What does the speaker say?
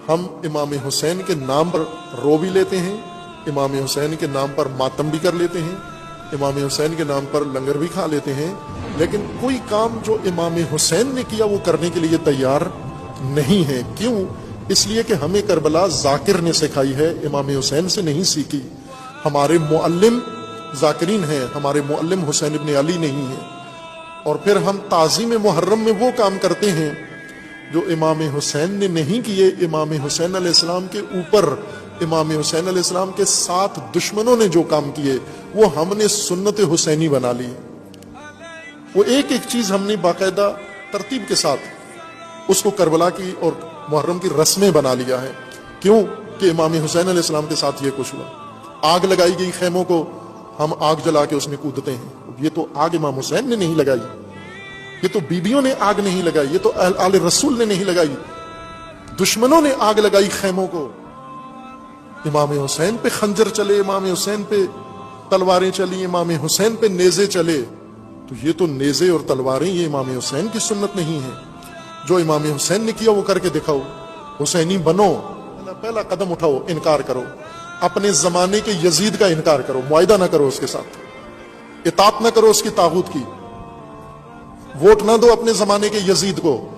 ہم امام حسین کے نام پر رو بھی لیتے ہیں، امام حسین کے نام پر ماتم بھی کر لیتے ہیں، امام حسین کے نام پر لنگر بھی کھا لیتے ہیں، لیکن کوئی کام جو امام حسین نے کیا وہ کرنے کے لیے تیار نہیں ہے۔ کیوں؟ اس لیے کہ ہمیں کربلا ذاکر نے سکھائی ہے، امام حسین سے نہیں سیکھی۔ ہمارے معلم ذاکرین ہیں، ہمارے معلم حسین ابن علی نہیں ہیں، اور پھر ہم تعظیم محرم میں وہ کام کرتے ہیں جو امام حسین نے نہیں کیے۔ امام حسین علیہ السلام کے اوپر، امام حسین علیہ السلام کے ساتھ دشمنوں نے جو کام کیے وہ ہم نے سنت حسینی بنا لی۔ وہ ایک ایک چیز ہم نے باقاعدہ ترتیب کے ساتھ اس کو کربلا کی اور محرم کی رسمیں بنا لیا ہے۔ کیوں؟ کہ امام حسین علیہ السلام کے ساتھ یہ کچھ ہوا۔ آگ لگائی گئی خیموں کو، ہم آگ جلا کے اس میں کودتے ہیں۔ یہ تو آگ امام حسین نے نہیں لگائی، یہ تو بیبیوں نے آگ نہیں لگائی، یہ تو آل رسول نے نہیں لگائی، دشمنوں نے آگ لگائی خیموں کو۔ امام حسین پہ خنجر چلے، امام حسین پہ تلواریں چلی، امام حسین پہ نیزے چلے، تو یہ تو نیزے اور تلواریں یہ امام حسین کی سنت نہیں ہے۔ جو امام حسین نے کیا وہ کر کے دکھاؤ، حسینی بنو، پہلا قدم اٹھاؤ، انکار کرو، اپنے زمانے کے یزید کا انکار کرو، معاہدہ نہ کرو اس کے ساتھ، اطاعت نہ کرو اس کی طاغوت کی، ووٹ نہ دو اپنے زمانے کے یزید کو،